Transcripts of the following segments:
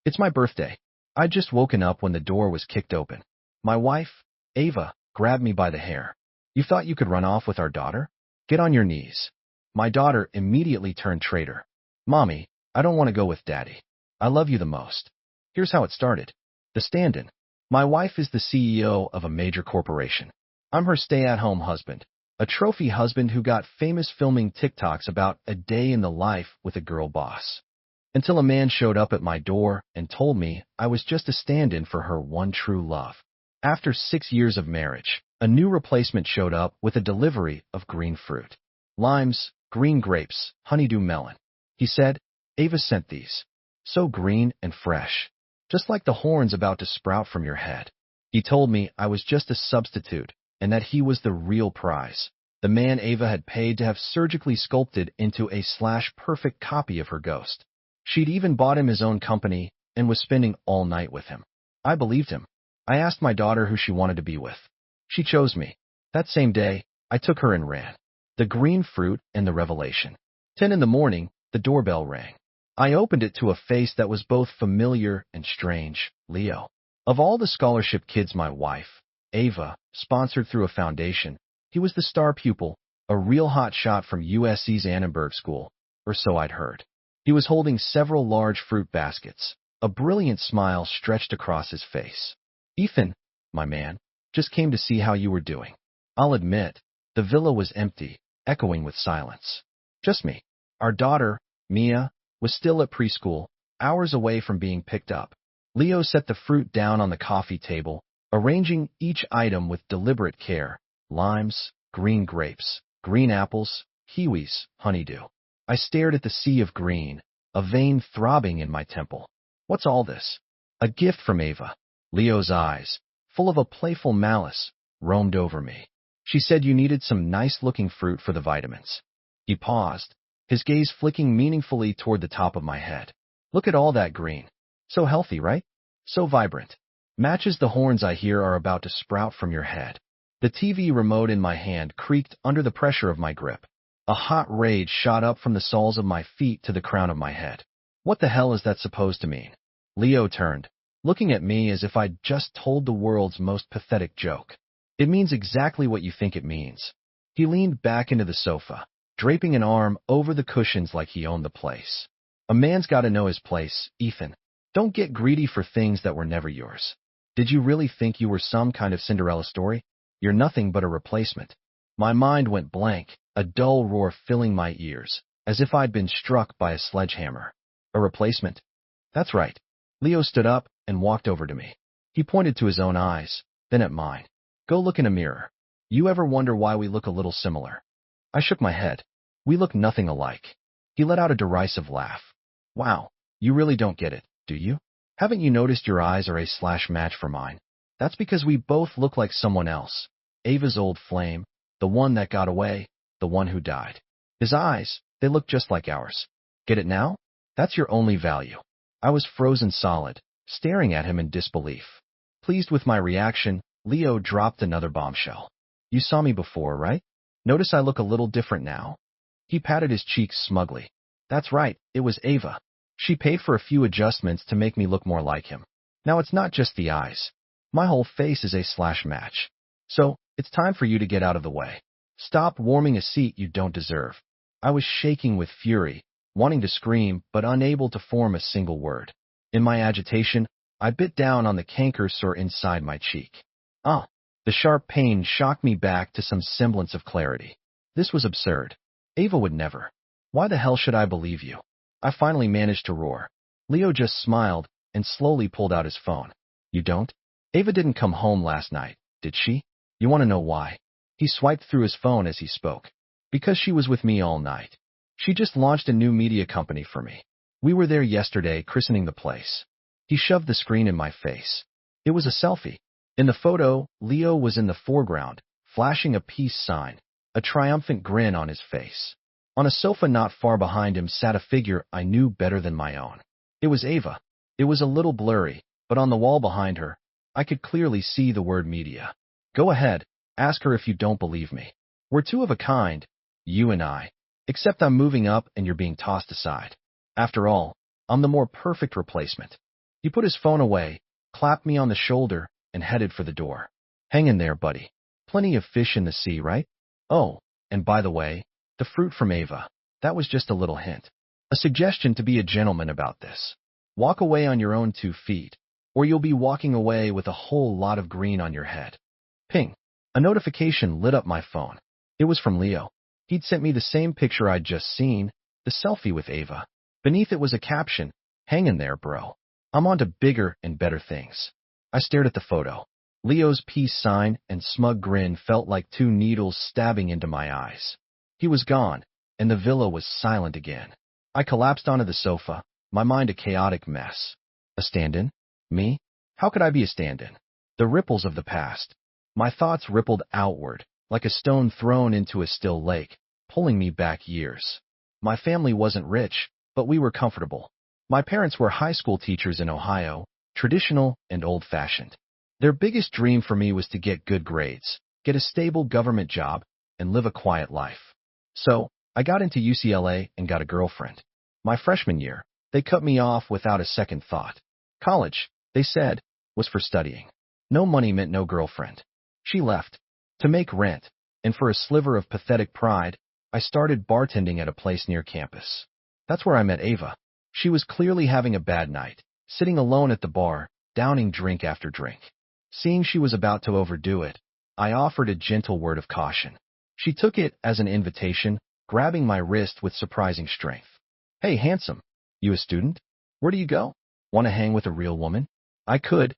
It's my birthday. I'd just woken up when the door was kicked open. My wife, Ava, grabbed me by the hair. You thought you could run off with our daughter? Get on your knees. My daughter immediately turned traitor. Mommy, I don't want to go with Daddy. I love you the most. Here's how it started. The stand-in. My wife is the CEO of a major corporation. I'm her stay-at-home husband, a trophy husband who got famous filming TikToks about a day in the life with a girl boss. Until a man showed up at my door and told me I was just a stand-in for her one true love. After 6 years of marriage, a new replacement showed up with a delivery of green fruit. Limes, green grapes, honeydew melon. He said, Ava sent these. So green and fresh. Just like the horns about to sprout from your head. He told me I was just a substitute and that he was the real prize. The man Ava had paid to have surgically sculpted into a perfect copy of her ghost. She'd even bought him his own company and was spending all night with him. I believed him. I asked my daughter who she wanted to be with. She chose me. That same day, I took her and ran. The green fruit and the revelation. 10 in the morning, the doorbell rang. I opened it to a face that was both familiar and strange, Leo. Of all the scholarship kids my wife, Ava, sponsored through a foundation, he was the star pupil, a real hot shot from USC's Annenberg School, or so I'd heard. He was holding several large fruit baskets. A brilliant smile stretched across his face. Ethan, my man, just came to see how you were doing. I'll admit, the villa was empty, echoing with silence. Just me. Our daughter, Mia, was still at preschool, hours away from being picked up. Leo set the fruit down on the coffee table, arranging each item with deliberate care. Limes, green grapes, green apples, kiwis, honeydew. I stared at the sea of green, a vein throbbing in my temple. What's all this? A gift from Ava. Leo's eyes, full of a playful malice, roamed over me. She said you needed some nice-looking fruit for the vitamins. He paused, his gaze flicking meaningfully toward the top of my head. Look at all that green. So healthy, right? So vibrant. Matches the horns I hear are about to sprout from your head. The TV remote in my hand creaked under the pressure of my grip. A hot rage shot up from the soles of my feet to the crown of my head. What the hell is that supposed to mean? Leo turned, looking at me as if I'd just told the world's most pathetic joke. It means exactly what you think it means. He leaned back into the sofa, draping an arm over the cushions like he owned the place. A man's got to know his place, Ethan. Don't get greedy for things that were never yours. Did you really think you were some kind of Cinderella story? You're nothing but a replacement. My mind went blank, a dull roar filling my ears, as if I'd been struck by a sledgehammer. A replacement? That's right. Leo stood up and walked over to me. He pointed to his own eyes, then at mine. Go look in a mirror. You ever wonder why we look a little similar? I shook my head. We look nothing alike. He let out a derisive laugh. Wow, you really don't get it, do you? Haven't you noticed your eyes are a match for mine? That's because we both look like someone else. Ava's old flame, the one that got away, the one who died. His eyes, they look just like ours. Get it now? That's your only value. I was frozen solid, staring at him in disbelief. Pleased with my reaction, Leo dropped another bombshell. You saw me before, right? Notice I look a little different now? He patted his cheeks smugly. That's right, it was Ava. She paid for a few adjustments to make me look more like him. Now it's not just the eyes. My whole face is a match. So, it's time for you to get out of the way. Stop warming a seat you don't deserve. I was shaking with fury, wanting to scream, but unable to form a single word. In my agitation, I bit down on the canker sore inside my cheek. The sharp pain shocked me back to some semblance of clarity. This was absurd. Ava would never. Why the hell should I believe you? I finally managed to roar. Leo just smiled and slowly pulled out his phone. You don't? Ava didn't come home last night, did she? You want to know why? He swiped through his phone as he spoke. Because she was with me all night. She just launched a new media company for me. We were there yesterday christening the place. He shoved the screen in my face. It was a selfie. In the photo, Leo was in the foreground, flashing a peace sign, a triumphant grin on his face. On a sofa not far behind him sat a figure I knew better than my own. It was Ava. It was a little blurry, but on the wall behind her, I could clearly see the word media. Go ahead, ask her if you don't believe me. We're two of a kind, you and I. Except I'm moving up and you're being tossed aside. After all, I'm the more perfect replacement. He put his phone away, clapped me on the shoulder, and headed for the door. Hang in there, buddy. Plenty of fish in the sea, right? Oh, and by the way, the fruit from Ava. That was just a little hint. A suggestion to be a gentleman about this. Walk away on your own 2 feet, or you'll be walking away with a whole lot of green on your head. Ping. A notification lit up my phone. It was from Leo. He'd sent me the same picture I'd just seen, the selfie with Ava. Beneath it was a caption, "Hang in there, bro. I'm on to bigger and better things." I stared at the photo. Leo's peace sign and smug grin felt like 2 needles stabbing into my eyes. He was gone, and the villa was silent again. I collapsed onto the sofa, my mind a chaotic mess. A stand-in? Me? How could I be a stand-in? The ripples of the past. My thoughts rippled outward, like a stone thrown into a still lake, pulling me back years. My family wasn't rich, but we were comfortable. My parents were high school teachers in Ohio, traditional and old-fashioned. Their biggest dream for me was to get good grades, get a stable government job, and live a quiet life. So, I got into UCLA and got a girlfriend. My freshman year, they cut me off without a second thought. College, they said, was for studying. No money meant no girlfriend. She left to make rent, and for a sliver of pathetic pride, I started bartending at a place near campus. That's where I met Ava. She was clearly having a bad night, sitting alone at the bar, downing drink after drink. Seeing she was about to overdo it, I offered a gentle word of caution. She took it as an invitation, grabbing my wrist with surprising strength. "Hey, handsome. You a student? Where do you go? Want to hang with a real woman? I could,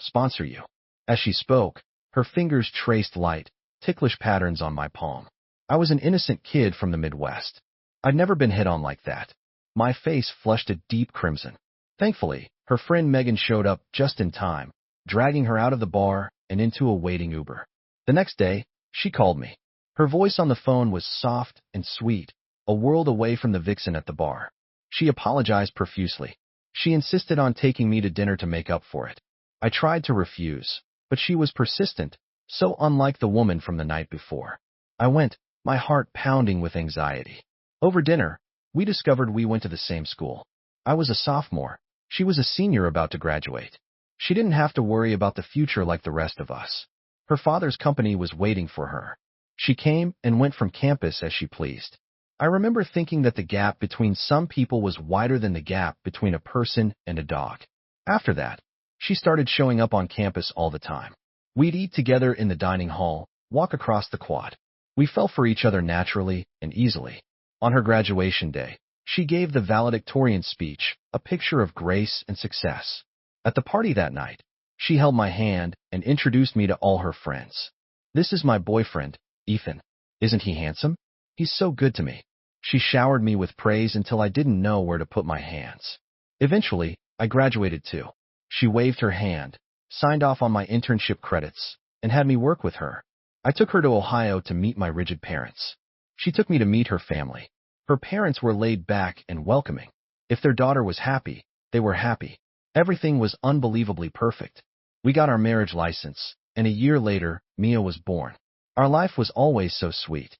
sponsor you." As she spoke, her fingers traced light, ticklish patterns on my palm. I was an innocent kid from the Midwest. I'd never been hit on like that. My face flushed a deep crimson. Thankfully, her friend Megan showed up just in time, dragging her out of the bar and into a waiting Uber. The next day, she called me. Her voice on the phone was soft and sweet, a world away from the vixen at the bar. She apologized profusely. She insisted on taking me to dinner to make up for it. I tried to refuse, but she was persistent, so unlike the woman from the night before. I went, my heart pounding with anxiety. Over dinner, we discovered we went to the same school. I was a sophomore. She was a senior about to graduate. She didn't have to worry about the future like the rest of us. Her father's company was waiting for her. She came and went from campus as she pleased. I remember thinking that the gap between some people was wider than the gap between a person and a dog. After that, she started showing up on campus all the time. We'd eat together in the dining hall, walk across the quad. We fell for each other naturally and easily. On her graduation day, she gave the valedictorian speech, a picture of grace and success. At the party that night, she held my hand and introduced me to all her friends. "This is my boyfriend, Ethan. Isn't he handsome? He's so good to me." She showered me with praise until I didn't know where to put my hands. Eventually, I graduated too. She waved her hand, signed off on my internship credits, and had me work with her. I took her to Ohio to meet my rigid parents. She took me to meet her family. Her parents were laid back and welcoming. If their daughter was happy, they were happy. Everything was unbelievably perfect. We got our marriage license, and a year later, Mia was born. Our life was always so sweet.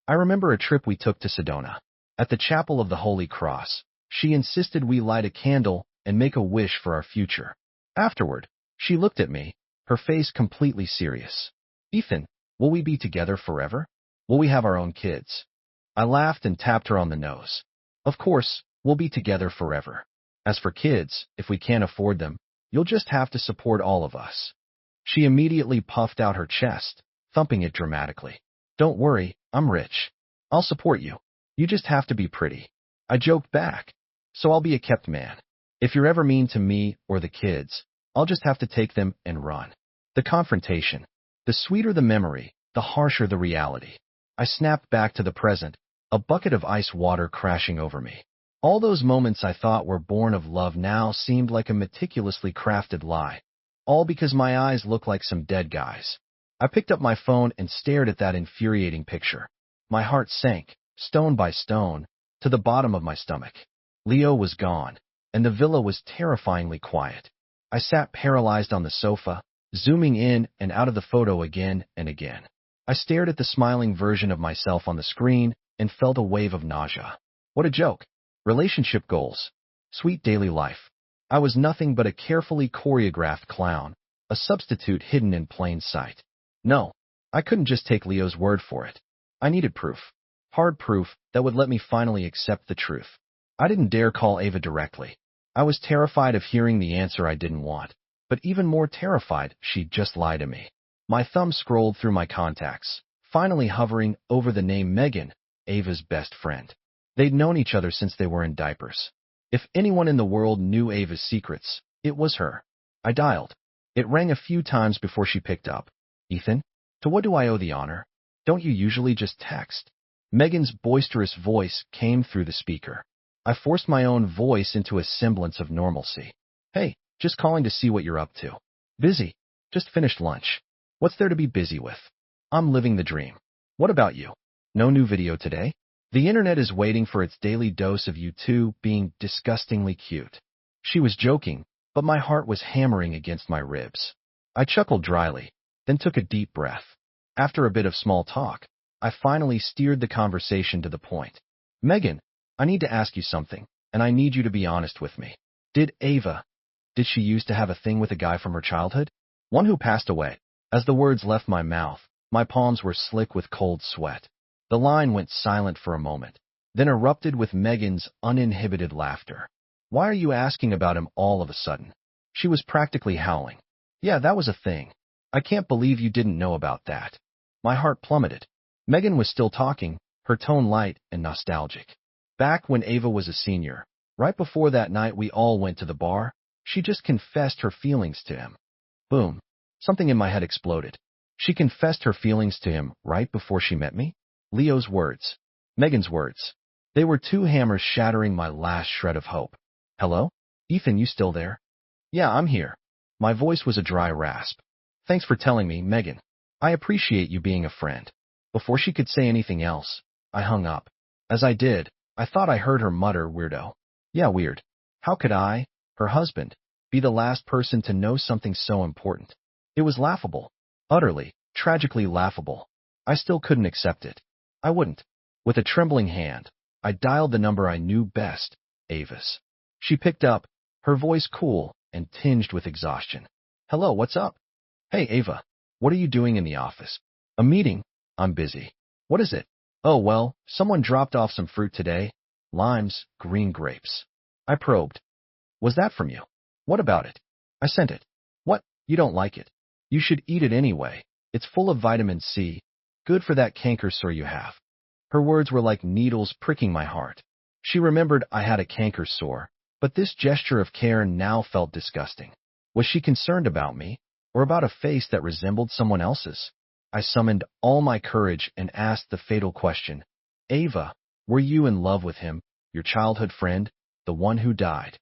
I remember a trip we took to Sedona. At the Chapel of the Holy Cross, she insisted we light a candle and make a wish for our future. Afterward, she looked at me, her face completely serious. "Ethan, will we be together forever? Will we have our own kids?" I laughed and tapped her on the nose. "Of course, we'll be together forever. As for kids, if we can't afford them, you'll just have to support all of us." She immediately puffed out her chest, thumping it dramatically. "Don't worry, I'm rich. I'll support you. You just have to be pretty." I joked back. "So I'll be a kept man. If you're ever mean to me or the kids, I'll just have to take them and run." The confrontation. The sweeter the memory, the harsher the reality. I snapped back to the present, a bucket of ice water crashing over me. All those moments I thought were born of love now seemed like a meticulously crafted lie. All because my eyes looked like some dead guys. I picked up my phone and stared at that infuriating picture. My heart sank, stone by stone, to the bottom of my stomach. Leo was gone, and the villa was terrifyingly quiet. I sat paralyzed on the sofa, zooming in and out of the photo again and again. I stared at the smiling version of myself on the screen and felt a wave of nausea. What a joke. Relationship goals. Sweet daily life. I was nothing but a carefully choreographed clown, a substitute hidden in plain sight. No, I couldn't just take Leo's word for it. I needed proof. Hard proof that would let me finally accept the truth. I didn't dare call Ava directly. I was terrified of hearing the answer I didn't want, but even more terrified she'd just lie to me. My thumb scrolled through my contacts, finally hovering over the name Megan, Ava's best friend. They'd known each other since they were in diapers. If anyone in the world knew Ava's secrets, it was her. I dialed. It rang a few times before she picked up. Ethan, to what do I owe the honor? Don't you usually just text? Megan's boisterous voice came through the speaker. I forced my own voice into a semblance of normalcy. Hey, just calling to see what you're up to. Busy. Just finished lunch. What's there to be busy with? I'm living the dream. What about you? No new video today? The internet is waiting for its daily dose of you two being disgustingly cute. She was joking, but my heart was hammering against my ribs. I chuckled dryly, then took a deep breath. After a bit of small talk, I finally steered the conversation to the point. Megan, I need to ask you something, and I need you to be honest with me. Did she used to have a thing with a guy from her childhood? One who passed away. As the words left my mouth, my palms were slick with cold sweat. The line went silent for a moment, then erupted with Megan's uninhibited laughter. Why are you asking about him all of a sudden? She was practically howling. Yeah, that was a thing. I can't believe you didn't know about that. My heart plummeted. Megan was still talking, her tone light and nostalgic. Back when Ava was a senior, right before that night we all went to the bar, she just confessed her feelings to him. Boom. Something in my head exploded. She confessed her feelings to him right before she met me? Leo's words. Megan's words. They were two hammers shattering my last shred of hope. Hello? Ethan, you still there? Yeah, I'm here. My voice was a dry rasp. Thanks for telling me, Megan. I appreciate you being a friend. Before she could say anything else, I hung up. As I did, I thought I heard her mutter, weirdo. Yeah, weird. How could I, her husband, be the last person to know something so important? It was laughable. Utterly, tragically laughable. I still couldn't accept it. I wouldn't. With a trembling hand, I dialed the number I knew best, Ava's. She picked up, her voice cool and tinged with exhaustion. Hello, what's up? Hey, Ava. What are you doing in the office? A meeting. I'm busy. What is it? Oh, well, someone dropped off some fruit today. Limes, green grapes. I probed. Was that from you? What about it? I sent it. What? You don't like it? You should eat it anyway. It's full of vitamin C. Good for that canker sore you have. Her words were like needles pricking my heart. She remembered I had a canker sore, but this gesture of care now felt disgusting. Was she concerned about me, or about a face that resembled someone else's? I summoned all my courage and asked the fatal question. Ava, were you in love with him, your childhood friend, the one who died?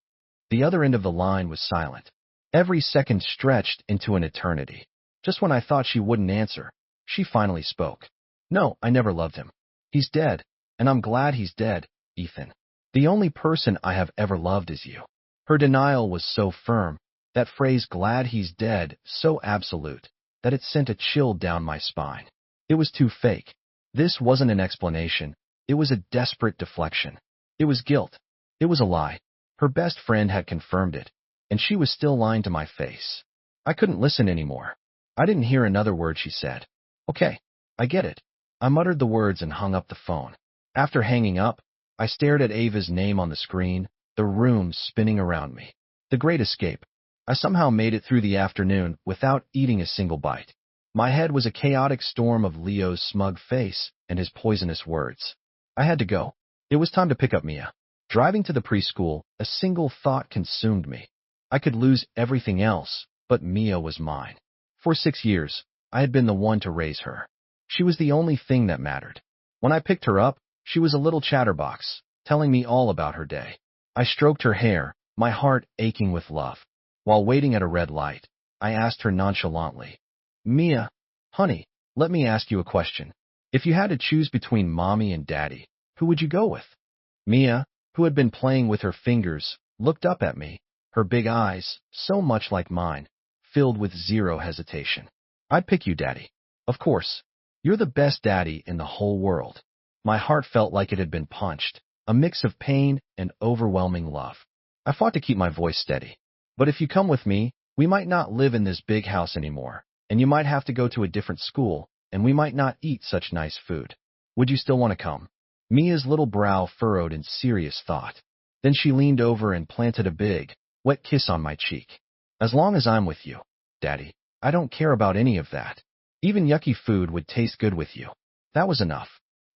The other end of the line was silent. Every second stretched into an eternity. Just when I thought she wouldn't answer, she finally spoke. No, I never loved him. He's dead, and I'm glad he's dead, Ethan. The only person I have ever loved is you. Her denial was so firm, that phrase glad he's dead so absolute, that it sent a chill down my spine. It was too fake. This wasn't an explanation. It was a desperate deflection. It was guilt. It was a lie. Her best friend had confirmed it, and she was still lying to my face. I couldn't listen anymore. I didn't hear another word she said. Okay, I get it. I muttered the words and hung up the phone. After hanging up, I stared at Ava's name on the screen, the room spinning around me. The Great Escape. I somehow made it through the afternoon without eating a single bite. My head was a chaotic storm of Leo's smug face and his poisonous words. I had to go. It was time to pick up Mia. Driving to the preschool, a single thought consumed me. I could lose everything else, but Mia was mine. For 6 years, I had been the one to raise her. She was the only thing that mattered. When I picked her up, she was a little chatterbox, telling me all about her day. I stroked her hair, my heart aching with love. While waiting at a red light, I asked her nonchalantly, Mia, honey, let me ask you a question. If you had to choose between mommy and daddy, who would you go with? Mia, who had been playing with her fingers, looked up at me, her big eyes, so much like mine, filled with zero hesitation. I'd pick you, Daddy. Of course. You're the best daddy in the whole world. My heart felt like it had been punched, a mix of pain and overwhelming love. I fought to keep my voice steady. But if you come with me, we might not live in this big house anymore, and you might have to go to a different school, and we might not eat such nice food. Would you still want to come? Mia's little brow furrowed in serious thought. Then she leaned over and planted a big, wet kiss on my cheek. As long as I'm with you, Daddy, I don't care about any of that. Even yucky food would taste good with you. That was enough.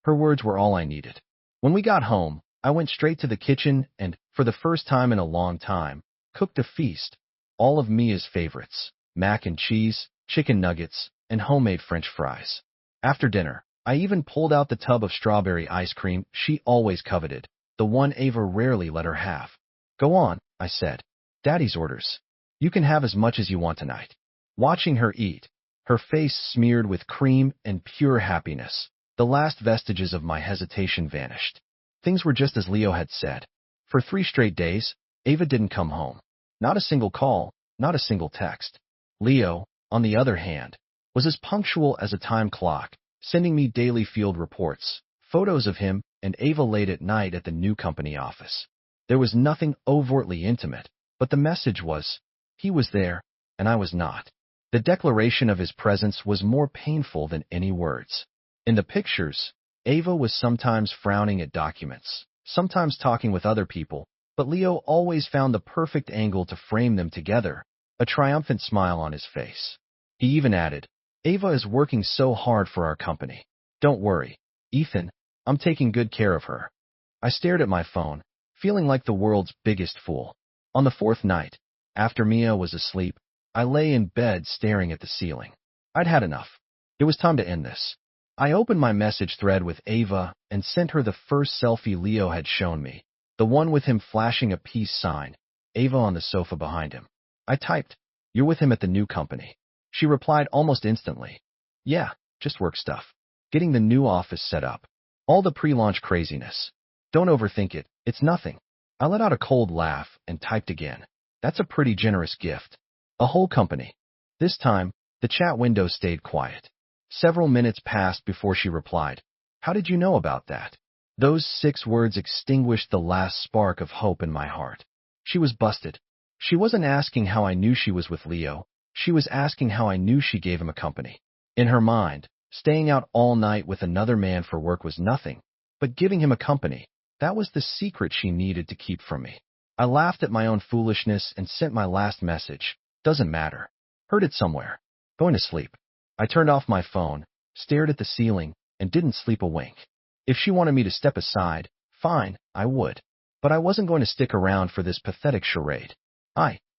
Her words were all I needed. When we got home, I went straight to the kitchen and, for the first time in a long time, cooked a feast. All of Mia's favorites: mac and cheese, chicken nuggets, and homemade French fries. After dinner, I even pulled out the tub of strawberry ice cream she always coveted, the one Ava rarely let her have. Go on, I said. Daddy's orders. You can have as much as you want tonight. Watching her eat, her face smeared with cream and pure happiness, the last vestiges of my hesitation vanished. Things were just as Leo had said. For 3 straight days, Ava didn't come home. Not a single call, not a single text. Leo, on the other hand, was as punctual as a time clock, sending me daily field reports, photos of him and Ava late at night at the new company office. There was nothing overtly intimate, but the message was, he was there, and I was not. The declaration of his presence was more painful than any words. In the pictures, Ava was sometimes frowning at documents, sometimes talking with other people, but Leo always found the perfect angle to frame them together, a triumphant smile on his face. He even added, Ava is working so hard for our company. Don't worry, Ethan, I'm taking good care of her. I stared at my phone, feeling like the world's biggest fool. On the 4th night, after Mia was asleep, I lay in bed staring at the ceiling. I'd had enough. It was time to end this. I opened my message thread with Ava and sent her the first selfie Leo had shown me, the one with him flashing a peace sign, Ava on the sofa behind him. I typed, "You're with him at the new company." She replied almost instantly, "Yeah, just work stuff. Getting the new office set up. All the pre-launch craziness. Don't overthink it, it's nothing." I let out a cold laugh and typed again, "That's a pretty generous gift. A whole company." This time, the chat window stayed quiet. Several minutes passed before she replied, "How did you know about that?" Those 6 words extinguished the last spark of hope in my heart. She was busted. She wasn't asking how I knew she was with Leo. She was asking how I knew she gave him a company. In her mind, staying out all night with another man for work was nothing, but giving him a company, that was the secret she needed to keep from me. I laughed at my own foolishness and sent my last message. Doesn't matter. Heard it somewhere. Going to sleep. I turned off my phone, stared at the ceiling, and didn't sleep a wink. If she wanted me to step aside, fine, I would. But I wasn't going to stick around for this pathetic charade.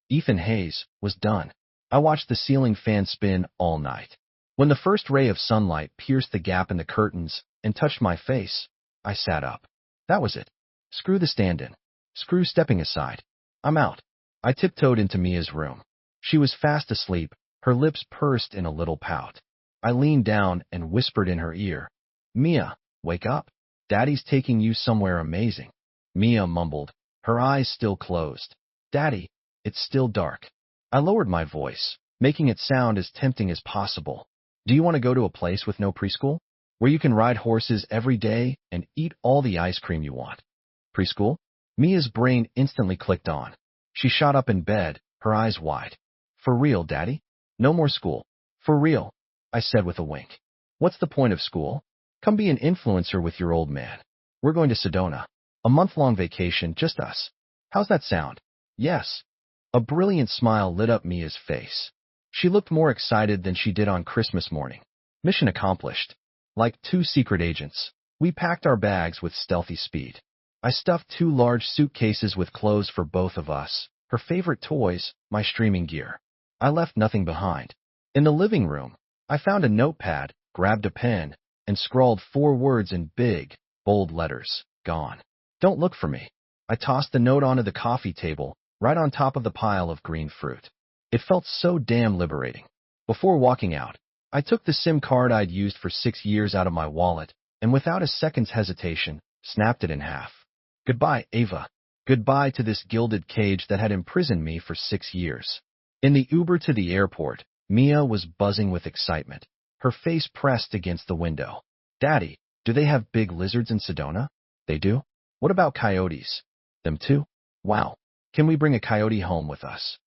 Ethan Hayes, was done. I watched the ceiling fan spin all night. When the first ray of sunlight pierced the gap in the curtains and touched my face, I sat up. That was it. Screw the stand-in. Screw stepping aside. I'm out. I tiptoed into Mia's room. She was fast asleep, her lips pursed in a little pout. I leaned down and whispered in her ear, "Mia, wake up. Daddy's taking you somewhere amazing." Mia mumbled, her eyes still closed. "Daddy, it's still dark." I lowered my voice, making it sound as tempting as possible. "Do you want to go to a place with no preschool? Where you can ride horses every day and eat all the ice cream you want?" Preschool? Mia's brain instantly clicked on. She shot up in bed, her eyes wide. "For real, Daddy? No more school. For real," I said with a wink. "What's the point of school? Come be an influencer with your old man. We're going to Sedona. A month-long vacation, just us. How's that sound?" "Yes." A brilliant smile lit up Mia's face. She looked more excited than she did on Christmas morning. Mission accomplished. Like 2 secret agents, we packed our bags with stealthy speed. I stuffed 2 large suitcases with clothes for both of us, her favorite toys, my streaming gear. I left nothing behind. In the living room, I found a notepad, grabbed a pen, and scrawled 4 words in big, bold letters, "Gone. Don't look for me." I tossed the note onto the coffee table, right on top of the pile of green fruit. It felt so damn liberating. Before walking out, I took the SIM card I'd used for 6 years out of my wallet, and without a second's hesitation, snapped it in half. Goodbye, Ava. Goodbye to this gilded cage that had imprisoned me for 6 years. In the Uber to the airport, Mia was buzzing with excitement, her face pressed against the window. "Daddy, do they have big lizards in Sedona?" "They do." "What about coyotes?" "Them too." "Wow. Can we bring a coyote home with us?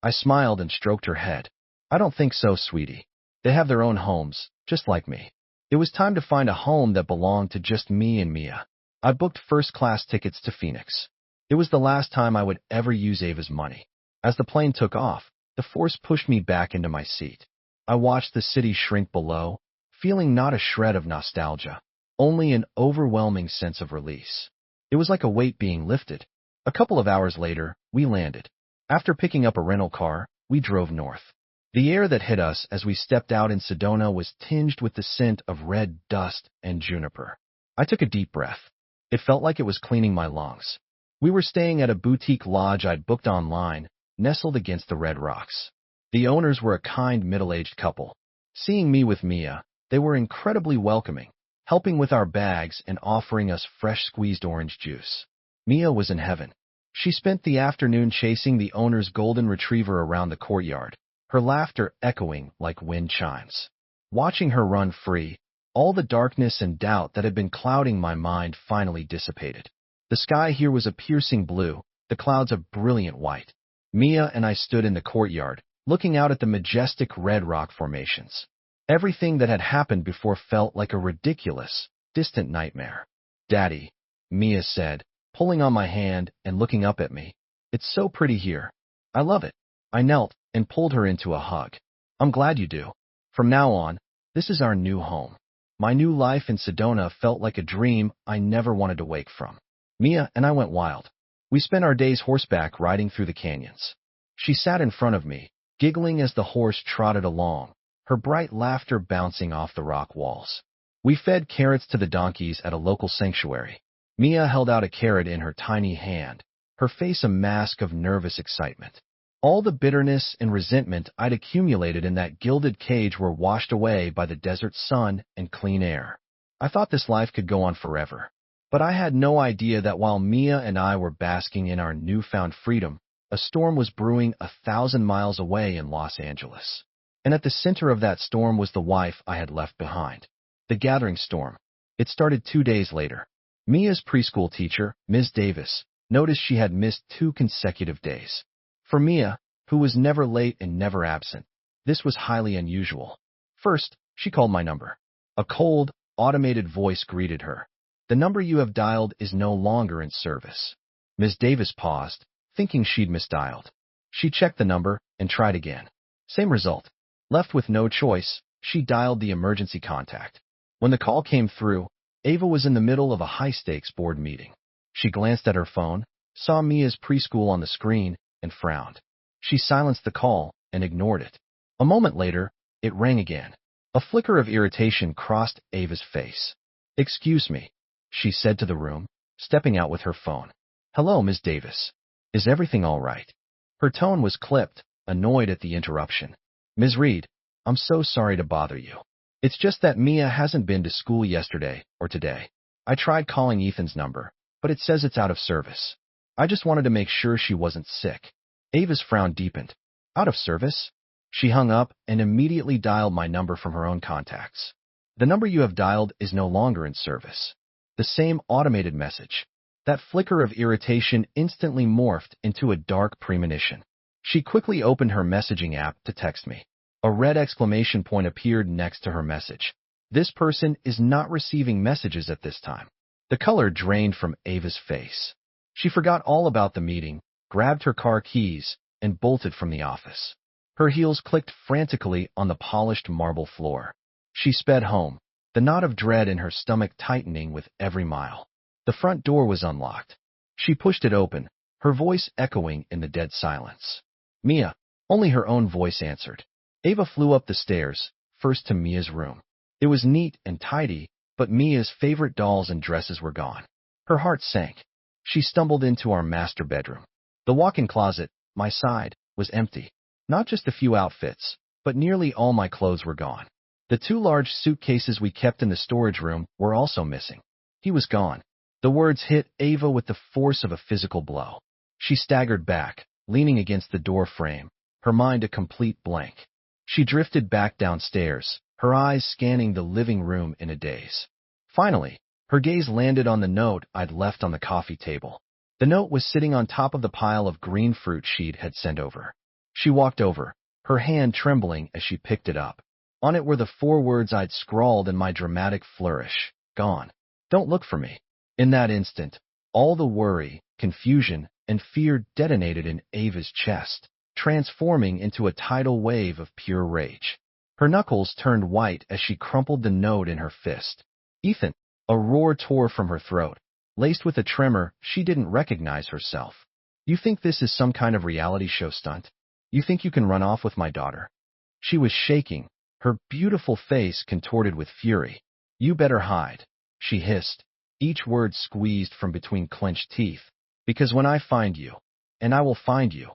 I smiled and stroked her head. I don't think so, sweetie. They have their own homes, just like me. It was time to find a home that belonged to just me and Mia. I booked first-class tickets to Phoenix. It was the last time I would ever use Ava's money. As the plane took off, the force pushed me back into my seat. I watched the city shrink below, feeling not a shred of nostalgia, only an overwhelming sense of release. It was like a weight being lifted. A couple of hours later, we landed. After picking up a rental car, we drove north. The air that hit us as we stepped out in Sedona was tinged with the scent of red dust and juniper. I took a deep breath. It felt like it was cleaning my lungs. We were staying at a boutique lodge I'd booked online, nestled against the red rocks. The owners were a kind middle-aged couple. Seeing me with Mia, they were incredibly welcoming, helping with our bags and offering us fresh squeezed orange juice. Mia was in heaven. She spent the afternoon chasing the owner's golden retriever around the courtyard, her laughter echoing like wind chimes. Watching her run free, all the darkness and doubt that had been clouding my mind finally dissipated. The sky here was a piercing blue, the clouds a brilliant white. Mia and I stood in the courtyard, looking out at the majestic red rock formations. Everything that had happened before felt like a ridiculous, distant nightmare. "Daddy," Mia said, pulling on my hand and looking up at me. "It's so pretty here. I love it." I knelt and pulled her into a hug. "I'm glad you do. From now on, this is our new home." My new life in Sedona felt like a dream I never wanted to wake from. Mia and I went wild. We spent our days horseback riding through the canyons. She sat in front of me, giggling as the horse trotted along, her bright laughter bouncing off the rock walls. We fed carrots to the donkeys at a local sanctuary. Mia held out a carrot in her tiny hand, her face a mask of nervous excitement. All the bitterness and resentment I'd accumulated in that gilded cage were washed away by the desert sun and clean air. I thought this life could go on forever. But I had no idea that while Mia and I were basking in our newfound freedom, a storm was brewing 1,000 miles away in Los Angeles. And at the center of that storm was the wife I had left behind. The gathering storm. It started 2 days later. Mia's preschool teacher, Ms. Davis, noticed she had missed 2 consecutive days. For Mia, who was never late and never absent, this was highly unusual. First, she called my number. A cold, automated voice greeted her. "The number you have dialed is no longer in service." Ms. Davis paused, thinking she'd misdialed. She checked the number and tried again. Same result. Left with no choice, she dialed the emergency contact. When the call came through, Ava was in the middle of a high-stakes board meeting. She glanced at her phone, saw Mia's preschool on the screen, and frowned. She silenced the call and ignored it. A moment later, it rang again. A flicker of irritation crossed Ava's face. "Excuse me," she said to the room, stepping out with her phone. "Hello, Ms. Davis. Is everything all right?" Her tone was clipped, annoyed at the interruption. "Ms. Reed, I'm so sorry to bother you. It's just that Mia hasn't been to school yesterday or today. I tried calling Ethan's number, but it says it's out of service. I just wanted to make sure she wasn't sick." Ava's frown deepened. "Out of service?" She hung up and immediately dialed my number from her own contacts. "The number you have dialed is no longer in service." The same automated message. That flicker of irritation instantly morphed into a dark premonition. She quickly opened her messaging app to text me. A red exclamation point appeared next to her message. "This person is not receiving messages at this time." The color drained from Ava's face. She forgot all about the meeting, grabbed her car keys, and bolted from the office. Her heels clicked frantically on the polished marble floor. She sped home, the knot of dread in her stomach tightening with every mile. The front door was unlocked. She pushed it open, her voice echoing in the dead silence. "Mia." Only her own voice answered. Ava flew up the stairs, first to Mia's room. It was neat and tidy, but Mia's favorite dolls and dresses were gone. Her heart sank. She stumbled into our master bedroom. The walk-in closet, my side, was empty. Not just a few outfits, but nearly all my clothes were gone. The 2 large suitcases we kept in the storage room were also missing. He was gone. The words hit Ava with the force of a physical blow. She staggered back, leaning against the door frame, her mind a complete blank. She drifted back downstairs, her eyes scanning the living room in a daze. Finally, her gaze landed on the note I'd left on the coffee table. The note was sitting on top of the pile of green fruit she'd had sent over. She walked over, her hand trembling as she picked it up. On it were the 4 words I'd scrawled in my dramatic flourish. Gone. Don't look for me. In that instant, all the worry, confusion, and fear detonated in Ava's chest, transforming into a tidal wave of pure rage. Her knuckles turned white as she crumpled the note in her fist. Ethan! A roar tore from her throat. Laced with a tremor, she didn't recognize herself. You think this is some kind of reality show stunt? You think you can run off with my daughter? She was shaking, her beautiful face contorted with fury. You better hide, she hissed, each word squeezed from between clenched teeth. Because when I find you, and I will find you,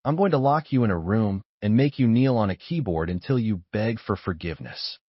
I'm going to lock you in a room and make you kneel on a keyboard until you beg for forgiveness.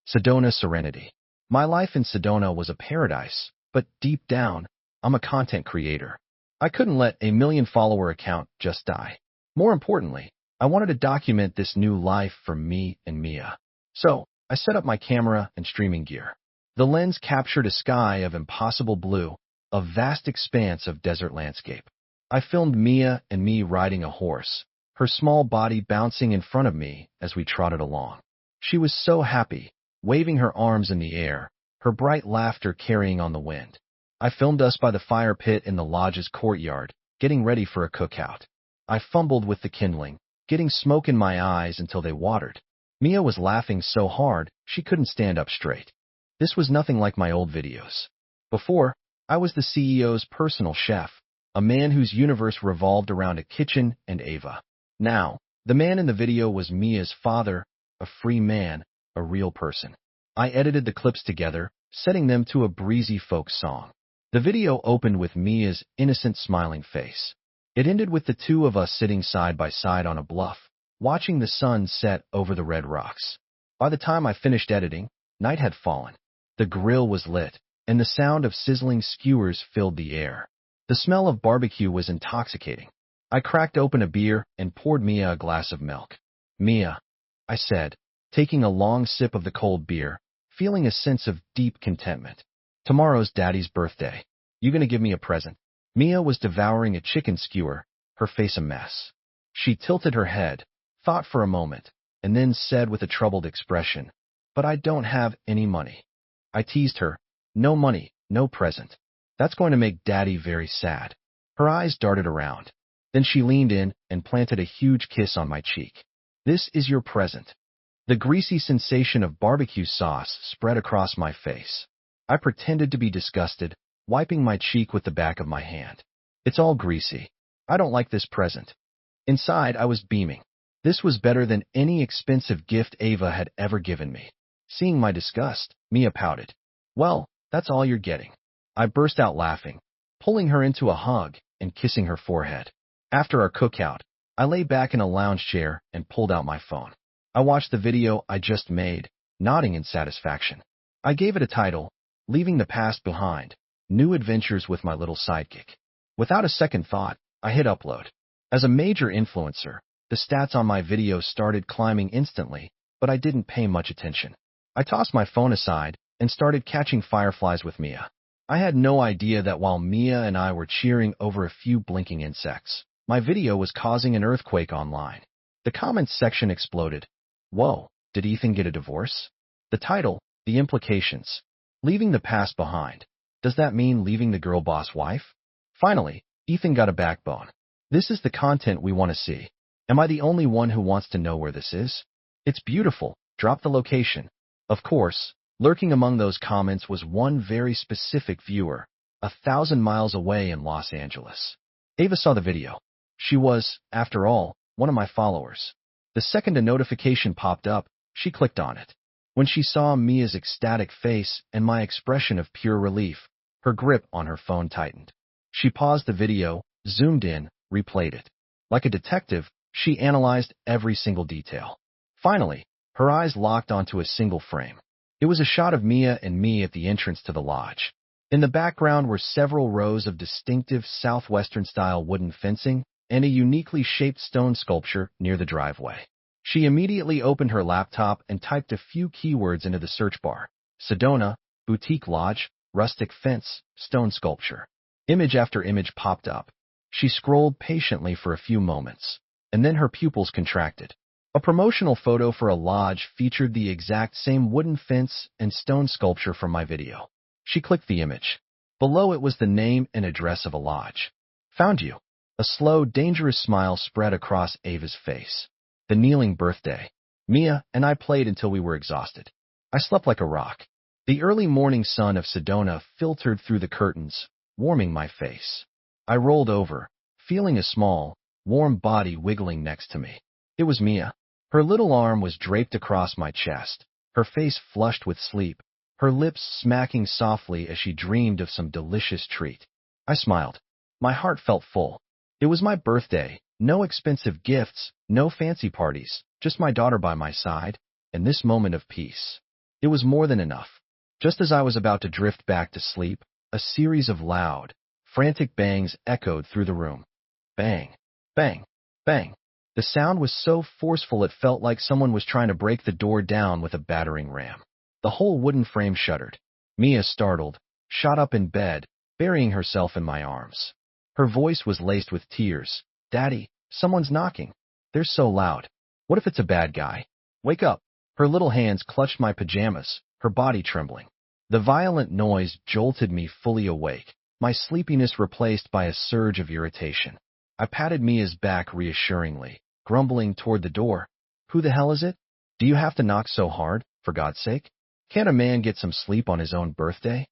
Sedona Serenity. My life in Sedona was a paradise, but deep down, I'm a content creator. I couldn't let a 1 million follower account just die. More importantly, I wanted to document this new life for me and Mia. So, I set up my camera and streaming gear. The lens captured a sky of impossible blue, a vast expanse of desert landscape. I filmed Mia and me riding a horse, her small body bouncing in front of me as we trotted along. She was so happy, waving her arms in the air, her bright laughter carrying on the wind. I filmed us by the fire pit in the lodge's courtyard, getting ready for a cookout. I fumbled with the kindling, getting smoke in my eyes until they watered. Mia was laughing so hard, she couldn't stand up straight. This was nothing like my old videos. Before, I was the CEO's personal chef, a man whose universe revolved around a kitchen and Ava. Now, the man in the video was Mia's father, a free man, a real person. I edited the clips together, setting them to a breezy folk song. The video opened with Mia's innocent smiling face. It ended with the 2 of us sitting side by side on a bluff, watching the sun set over the red rocks. By the time I finished editing, night had fallen. The grill was lit, and the sound of sizzling skewers filled the air. The smell of barbecue was intoxicating. I cracked open a beer and poured Mia a glass of milk. Mia, I said, taking a long sip of the cold beer, feeling a sense of deep contentment. Tomorrow's Daddy's birthday. You gonna give me a present? Mia was devouring a chicken skewer, her face a mess. She tilted her head, thought for a moment, and then said with a troubled expression, "But I don't have any money." I teased her, "No money, no present. That's going to make Daddy very sad." Her eyes darted around. Then she leaned in and planted a huge kiss on my cheek. "This is your present." The greasy sensation of barbecue sauce spread across my face. I pretended to be disgusted, wiping my cheek with the back of my hand. "It's all greasy. I don't like this present." Inside, I was beaming. This was better than any expensive gift Ava had ever given me. Seeing my disgust, Mia pouted. "Well, that's all you're getting." I burst out laughing, pulling her into a hug and kissing her forehead. After our cookout, I lay back in a lounge chair and pulled out my phone. I watched the video I just made, nodding in satisfaction. I gave it a title, Leaving the Past Behind, New Adventures with My Little Sidekick. Without a second thought, I hit upload. As a major influencer, the stats on my video started climbing instantly, but I didn't pay much attention. I tossed my phone aside and started catching fireflies with Mia. I had no idea that while Mia and I were cheering over a few blinking insects, my video was causing an earthquake online. The comments section exploded. Whoa, did Ethan get a divorce? The title, the implications. Leaving the past behind. Does that mean leaving the girl boss wife? Finally, Ethan got a backbone. This is the content we want to see. Am I the only one who wants to know where this is? It's beautiful. Drop the location. Of course, lurking among those comments was one very specific viewer, 1,000 miles away in Los Angeles. Ava saw the video. She was, after all, one of my followers. The second a notification popped up, she clicked on it. When she saw Mia's ecstatic face and my expression of pure relief, her grip on her phone tightened. She paused the video, zoomed in, replayed it. Like a detective, she analyzed every single detail. Finally, her eyes locked onto a single frame. It was a shot of Mia and me at the entrance to the lodge. In the background were several rows of distinctive Southwestern-style wooden fencing and a uniquely shaped stone sculpture near the driveway. She immediately opened her laptop and typed a few keywords into the search bar. Sedona, boutique lodge, rustic fence, stone sculpture. Image after image popped up. She scrolled patiently for a few moments, and then her pupils contracted. A promotional photo for a lodge featured the exact same wooden fence and stone sculpture from my video. She clicked the image. Below it was the name and address of a lodge. Found you. A slow, dangerous smile spread across Ava's face. The kneeling birthday. Mia and I played until we were exhausted. I slept like a rock. The early morning sun of Sedona filtered through the curtains, warming my face. I rolled over, feeling a small, warm body wiggling next to me. It was Mia. Her little arm was draped across my chest, her face flushed with sleep, her lips smacking softly as she dreamed of some delicious treat. I smiled. My heart felt full. It was my birthday, no expensive gifts, no fancy parties, just my daughter by my side, and this moment of peace. It was more than enough. Just as I was about to drift back to sleep, a series of loud, frantic bangs echoed through the room. Bang, bang, bang. The sound was so forceful it felt like someone was trying to break the door down with a battering ram. The whole wooden frame shuddered. Mia, startled, shot up in bed, burying herself in my arms. Her voice was laced with tears. Daddy, someone's knocking. They're so loud. What if it's a bad guy? Wake up. Her little hands clutched my pajamas, her body trembling. The violent noise jolted me fully awake, my sleepiness replaced by a surge of irritation. I patted Mia's back reassuringly, grumbling toward the door. Who the hell is it? Do you have to knock so hard, for God's sake? Can't a man get some sleep on his own birthday?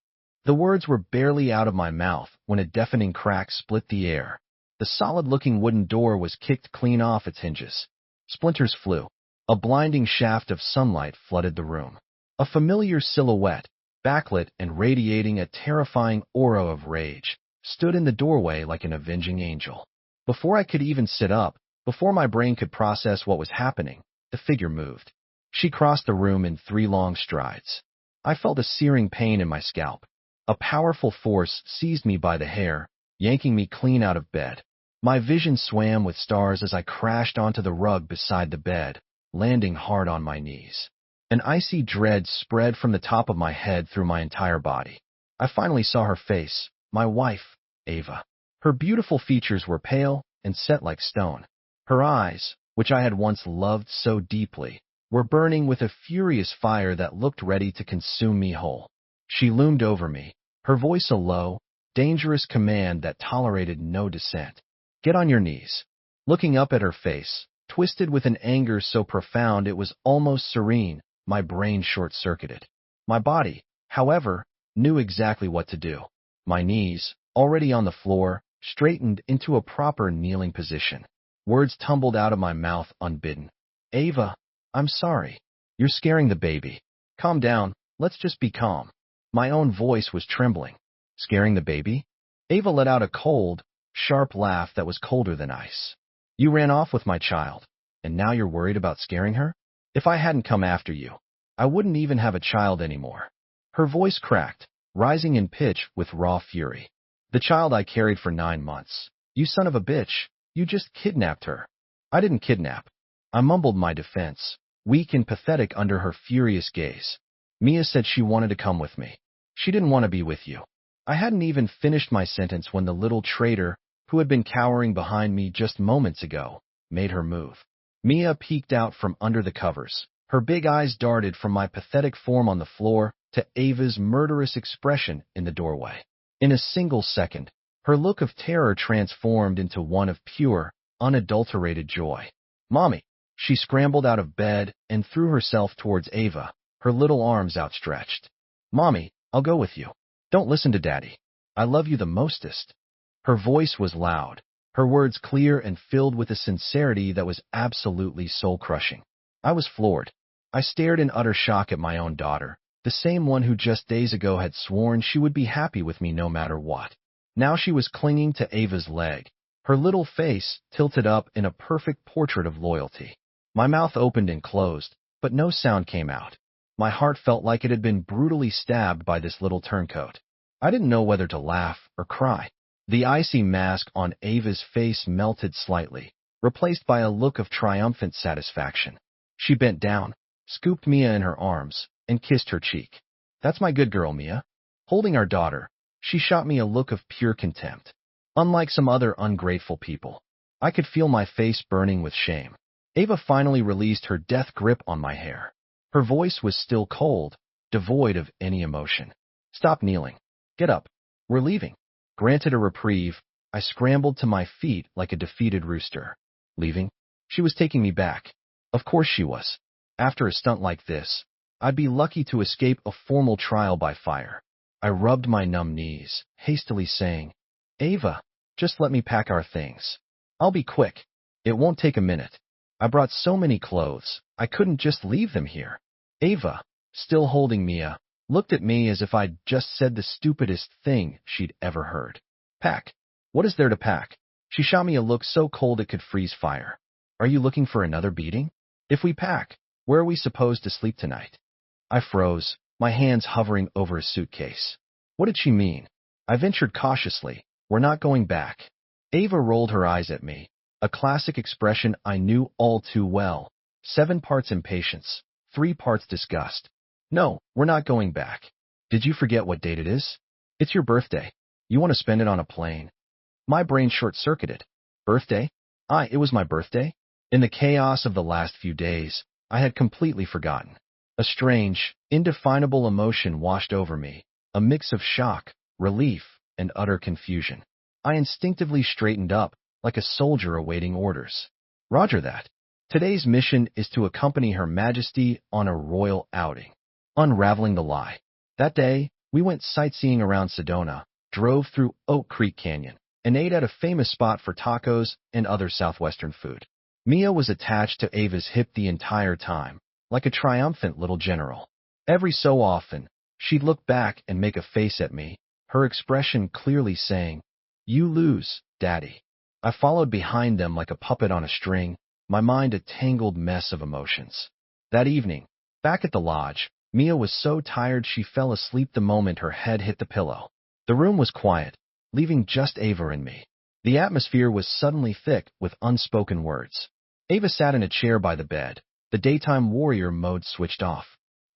The words were barely out of my mouth when a deafening crack split the air. The solid-looking wooden door was kicked clean off its hinges. Splinters flew. A blinding shaft of sunlight flooded the room. A familiar silhouette, backlit and radiating a terrifying aura of rage, stood in the doorway like an avenging angel. Before I could even sit up, before my brain could process what was happening, the figure moved. She crossed the room in 3 long strides. I felt a searing pain in my scalp. A powerful force seized me by the hair, yanking me clean out of bed. My vision swam with stars as I crashed onto the rug beside the bed, landing hard on my knees. An icy dread spread from the top of my head through my entire body. I finally saw her face, my wife, Ava. Her beautiful features were pale and set like stone. Her eyes, which I had once loved so deeply, were burning with a furious fire that looked ready to consume me whole. She loomed over me, her voice a low, dangerous command that tolerated no dissent. Get on your knees. Looking up at her face, twisted with an anger so profound it was almost serene, my brain short-circuited. My body, however, knew exactly what to do. My knees, already on the floor, straightened into a proper kneeling position. Words tumbled out of my mouth unbidden. Ava, I'm sorry. You're scaring the baby. Calm down, let's just be calm. My own voice was trembling. Scaring the baby? Ava let out a cold, sharp laugh that was colder than ice. You ran off with my child, and now you're worried about scaring her? If I hadn't come after you, I wouldn't even have a child anymore. Her voice cracked, rising in pitch with raw fury. The child I carried for 9 months. You son of a bitch, you just kidnapped her. I didn't kidnap. I mumbled my defense, weak and pathetic under her furious gaze. Mia said she wanted to come with me. She didn't want to be with you. I hadn't even finished my sentence when the little traitor, who had been cowering behind me just moments ago, made her move. Mia peeked out from under the covers. Her big eyes darted from my pathetic form on the floor to Ava's murderous expression in the doorway. In a single second, her look of terror transformed into one of pure, unadulterated joy. Mommy! She scrambled out of bed and threw herself towards Ava, her little arms outstretched. Mommy, I'll go with you. Don't listen to Daddy. I love you the mostest. Her voice was loud, her words clear and filled with a sincerity that was absolutely soul-crushing. I was floored. I stared in utter shock at my own daughter, the same one who just days ago had sworn she would be happy with me no matter what. Now she was clinging to Ava's leg, her little face tilted up in a perfect portrait of loyalty. My mouth opened and closed, but no sound came out. My heart felt like it had been brutally stabbed by this little turncoat. I didn't know whether to laugh or cry. The icy mask on Ava's face melted slightly, replaced by a look of triumphant satisfaction. She bent down, scooped Mia in her arms, and kissed her cheek. That's my good girl, Mia. Holding our daughter, She shot me a look of pure contempt. Unlike some other ungrateful people, I could feel my face burning with shame. Ava finally released her death grip on my hair. Her voice was still cold, devoid of any emotion. Stop kneeling. Get up. We're leaving. Granted a reprieve, I scrambled to my feet like a defeated rooster. Leaving? She was taking me back. Of course she was. After a stunt like this, I'd be lucky to escape a formal trial by fire. I rubbed my numb knees, hastily saying, Ava, just let me pack our things. I'll be quick. It won't take a minute. I brought so many clothes, I couldn't just leave them here. Ava, still holding Mia, looked at me as if I'd just said the stupidest thing she'd ever heard. Pack? What is there to pack? She shot me a look so cold it could freeze fire. Are you looking for another beating? If we pack, where are we supposed to sleep tonight? I froze, my hands hovering over a suitcase. What did she mean? I ventured cautiously. We're not going back. Ava rolled her eyes at me, a classic expression I knew all too well. 7 parts impatience, 3 parts disgust. No, we're not going back. Did you forget what date it is? It's your birthday. You want to spend it on a plane. My brain short-circuited. Birthday? It was my birthday? In the chaos of the last few days, I had completely forgotten. A strange, indefinable emotion washed over me, a mix of shock, relief, and utter confusion. I instinctively straightened up, like a soldier awaiting orders. Roger that. Today's mission is to accompany Her Majesty on a royal outing. Unraveling the lie. That day, we went sightseeing around Sedona, drove through Oak Creek Canyon, and ate at a famous spot for tacos and other southwestern food. Mia was attached to Ava's hip the entire time, like a triumphant little general. Every so often, she'd look back and make a face at me, her expression clearly saying, You lose, Daddy. I followed behind them like a puppet on a string, my mind a tangled mess of emotions. That evening, back at the lodge, Mia was so tired she fell asleep the moment her head hit the pillow. The room was quiet, leaving just Ava and me. The atmosphere was suddenly thick with unspoken words. Ava sat in a chair by the bed, the daytime warrior mode switched off.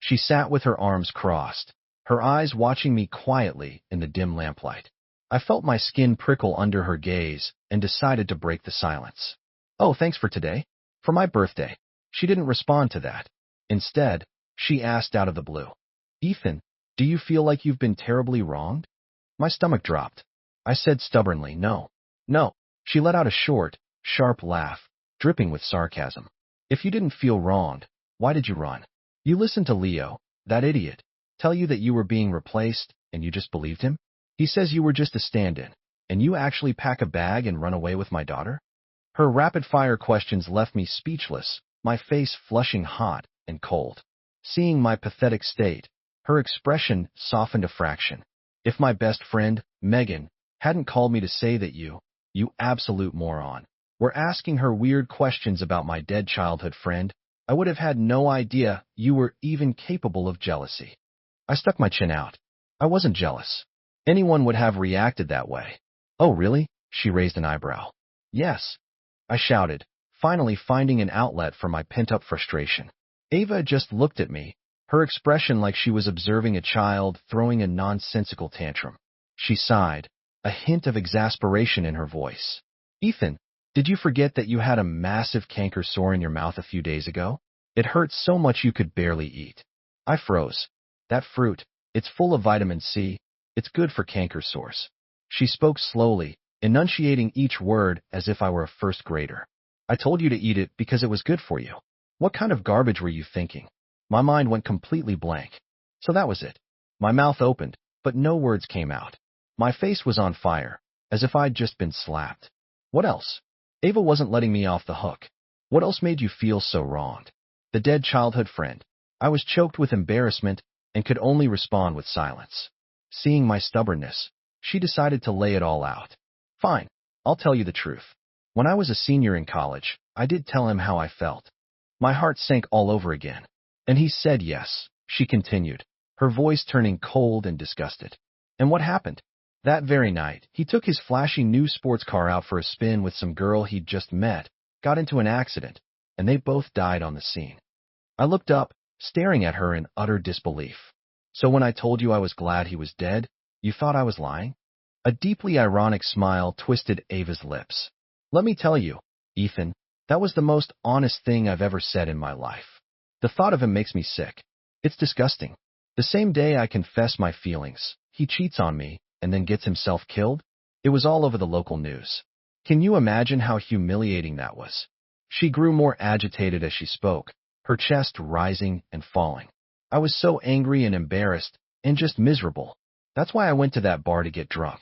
She sat with her arms crossed, her eyes watching me quietly in the dim lamplight. I felt my skin prickle under her gaze and decided to break the silence. Oh, thanks for today? For my birthday. She didn't respond to that. Instead, she asked out of the blue, Ethan, do you feel like you've been terribly wronged? My stomach dropped. I said stubbornly, no. No. She let out a short, sharp laugh, dripping with sarcasm. If you didn't feel wronged, why did you run? You listened to Leo, that idiot, tell you that you were being replaced, and you just believed him? He says you were just a stand-in, and you actually pack a bag and run away with my daughter? Her rapid-fire questions left me speechless, my face flushing hot and cold. Seeing my pathetic state, her expression softened a fraction. If my best friend, Megan, hadn't called me to say that you absolute moron, were asking her weird questions about my dead childhood friend, I would have had no idea you were even capable of jealousy. I stuck my chin out. I wasn't jealous. Anyone would have reacted that way. Oh, really? She raised an eyebrow. Yes, I shouted, finally finding an outlet for my pent-up frustration. Ava just looked at me, her expression like she was observing a child throwing a nonsensical tantrum. She sighed, a hint of exasperation in her voice. Ethan, did you forget that you had a massive canker sore in your mouth a few days ago? It hurt so much you could barely eat. I froze. That fruit, it's full of vitamin C. It's good for canker sores. She spoke slowly, enunciating each word as if I were a first grader. I told you to eat it because it was good for you. What kind of garbage were you thinking? My mind went completely blank. So that was it. My mouth opened, but no words came out. My face was on fire, as if I'd just been slapped. What else? Ava wasn't letting me off the hook. What else made you feel so wronged? The dead childhood friend. I was choked with embarrassment and could only respond with silence. Seeing my stubbornness, she decided to lay it all out. Fine, I'll tell you the truth. When I was a senior in college, I did tell him how I felt. My heart sank all over again. And he said yes, she continued, her voice turning cold and disgusted. And what happened? That very night, he took his flashy new sports car out for a spin with some girl he'd just met, got into an accident, and they both died on the scene. I looked up, staring at her in utter disbelief. So when I told you I was glad he was dead, You thought I was lying? A deeply ironic smile twisted Ava's lips. Let me tell you, Ethan, that was the most honest thing I've ever said in my life. The thought of him makes me sick. It's disgusting. The same day I confess my feelings, he cheats on me and then gets himself killed? It was all over the local news. Can you imagine how humiliating that was? She grew more agitated as she spoke, her chest rising and falling. I was so angry and embarrassed and just miserable. That's why I went to that bar to get drunk.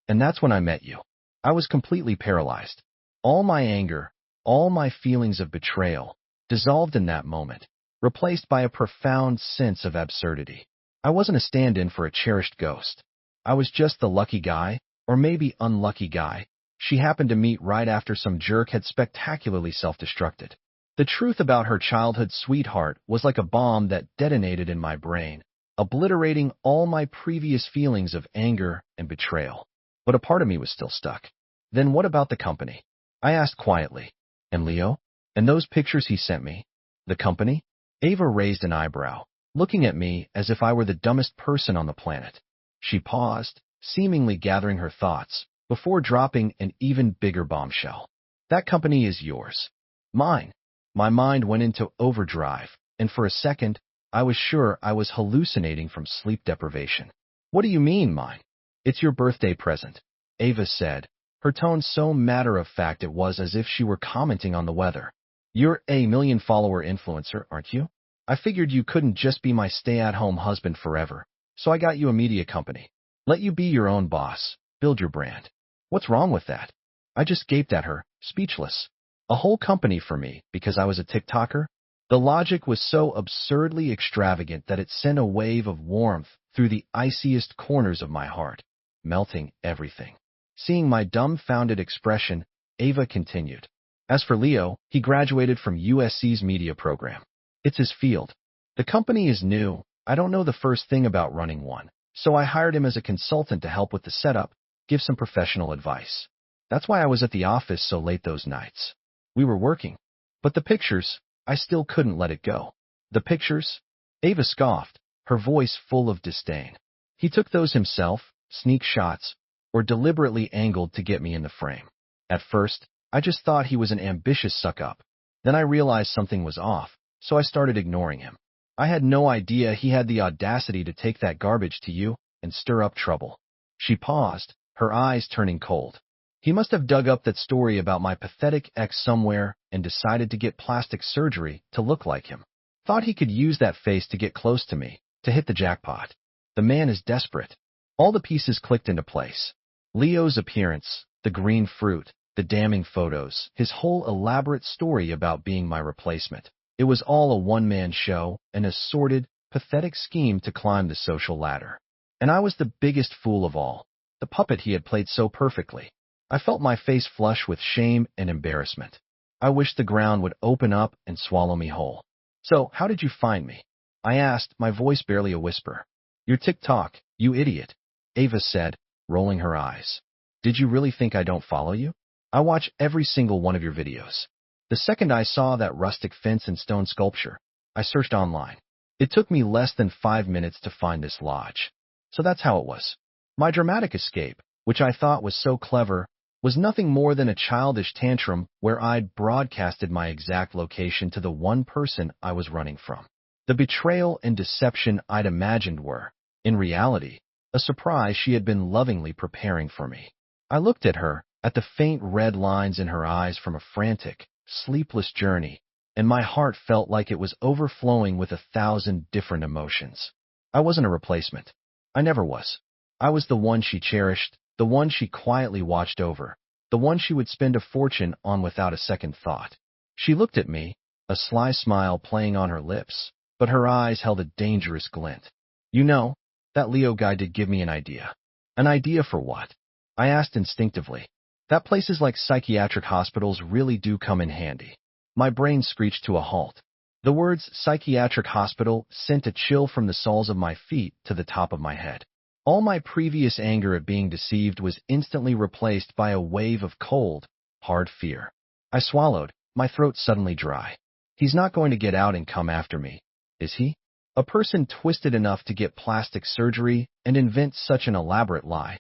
And that's when I met you. I was completely paralyzed. All my anger, all my feelings of betrayal, dissolved in that moment, replaced by a profound sense of absurdity. I wasn't a stand-in for a cherished ghost. I was just the lucky guy, or maybe unlucky guy, she happened to meet right after some jerk had spectacularly self-destructed. The truth about her childhood sweetheart was like a bomb that detonated in my brain, obliterating all my previous feelings of anger and betrayal. But a part of me was still stuck. Then what about the company? I asked quietly. And Leo? And those pictures he sent me? The company? Ava raised an eyebrow, looking at me as if I were the dumbest person on the planet. She paused, seemingly gathering her thoughts, before dropping an even bigger bombshell. That company is yours. Mine. My mind went into overdrive, and for a second, I was sure I was hallucinating from sleep deprivation. What do you mean, mine? It's your birthday present, Ava said, her tone so matter-of-fact it was as if she were commenting on the weather. You're a million-follower influencer, aren't you? I figured you couldn't just be my stay-at-home husband forever, so I got you a media company. Let you be your own boss, build your brand. What's wrong with that? I just gaped at her, speechless. A whole company for me because I was a TikToker? The logic was so absurdly extravagant that it sent a wave of warmth through the iciest corners of my heart, melting everything. Seeing my dumbfounded expression, Ava continued. As for Leo, he graduated from USC's media program. It's his field. The company is new. I don't know the first thing about running one, so I hired him as a consultant to help with the setup, give some professional advice. That's why I was at the office so late those nights. We were working. But the pictures, I still couldn't let it go. The pictures? Ava scoffed, her voice full of disdain. He took those himself, sneak shots, or deliberately angled to get me in the frame. At first, I just thought he was an ambitious suck-up. Then I realized something was off, so I started ignoring him. I had no idea he had the audacity to take that garbage to you and stir up trouble. She paused, her eyes turning cold. He must have dug up that story about my pathetic ex somewhere and decided to get plastic surgery to look like him. Thought he could use that face to get close to me, to hit the jackpot. The man is desperate. All the pieces clicked into place. Leo's appearance, the green fruit, the damning photos, his whole elaborate story about being my replacement. It was all a one-man show, an assorted, pathetic scheme to climb the social ladder. And I was the biggest fool of all, the puppet he had played so perfectly. I felt my face flush with shame and embarrassment. I wished the ground would open up and swallow me whole. So, how did you find me? I asked, my voice barely a whisper. Your TikTok, you idiot, Ava said, rolling her eyes. Did you really think I don't follow you? I watch every single one of your videos. The second I saw that rustic fence and stone sculpture, I searched online. It took me less than 5 minutes to find this lodge. So that's how it was. My dramatic escape, which I thought was so clever, was nothing more than a childish tantrum where I'd broadcasted my exact location to the one person I was running from. The betrayal and deception I'd imagined were, in reality, a surprise she had been lovingly preparing for me. I looked at her, at the faint red lines in her eyes from a frantic, sleepless journey, and my heart felt like it was overflowing with 1,000 different emotions. I wasn't a replacement. I never was. I was the one she cherished, the one she quietly watched over, the one she would spend a fortune on without a second thought. She looked at me, a sly smile playing on her lips, but her eyes held a dangerous glint. You know, that Leo guy did give me an idea. An idea for what? I asked instinctively. That places like psychiatric hospitals really do come in handy. My brain screeched to a halt. The words psychiatric hospital sent a chill from the soles of my feet to the top of my head. All my previous anger at being deceived was instantly replaced by a wave of cold, hard fear. I swallowed, my throat suddenly dry. He's not going to get out and come after me, is he? A person twisted enough to get plastic surgery and invent such an elaborate lie.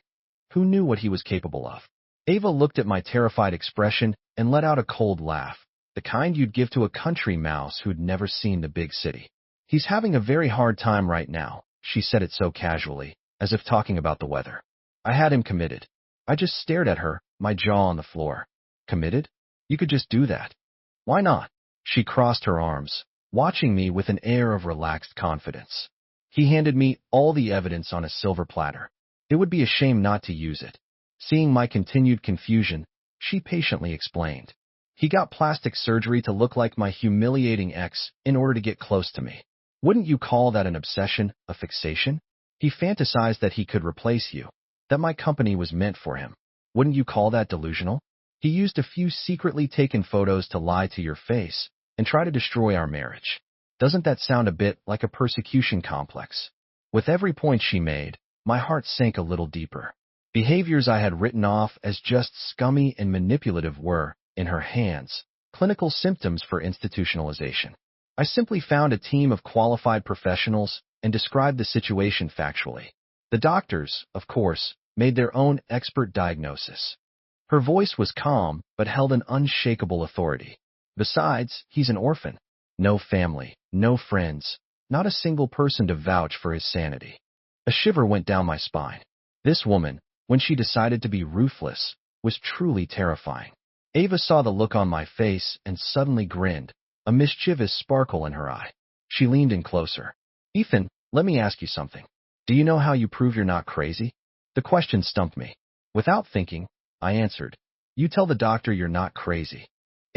Who knew what he was capable of? Ava looked at my terrified expression and let out a cold laugh, the kind you'd give to a country mouse who'd never seen the big city. He's having a very hard time right now, she said it so casually, as if talking about the weather. I had him committed. I just stared at her, my jaw on the floor. Committed? You could just do that. Why not? She crossed her arms, watching me with an air of relaxed confidence. He handed me all the evidence on a silver platter. It would be a shame not to use it. Seeing my continued confusion, she patiently explained. He got plastic surgery to look like my humiliating ex in order to get close to me. Wouldn't you call that an obsession, a fixation? He fantasized that he could replace you, that my company was meant for him. Wouldn't you call that delusional? He used a few secretly taken photos to lie to your face and try to destroy our marriage. Doesn't that sound a bit like a persecution complex? With every point she made, my heart sank a little deeper. Behaviors I had written off as just scummy and manipulative were, in her hands, clinical symptoms for institutionalization. I simply found a team of qualified professionals and described the situation factually. The doctors, of course, made their own expert diagnosis. Her voice was calm, but held an unshakable authority. Besides, he's an orphan. No family, no friends, not a single person to vouch for his sanity. A shiver went down my spine. This woman, when she decided to be ruthless, was truly terrifying. Ava saw the look on my face and suddenly grinned, a mischievous sparkle in her eye. She leaned in closer. Ethan, let me ask you something. Do you know how you prove you're not crazy? The question stumped me. Without thinking, I answered, you tell the doctor you're not crazy.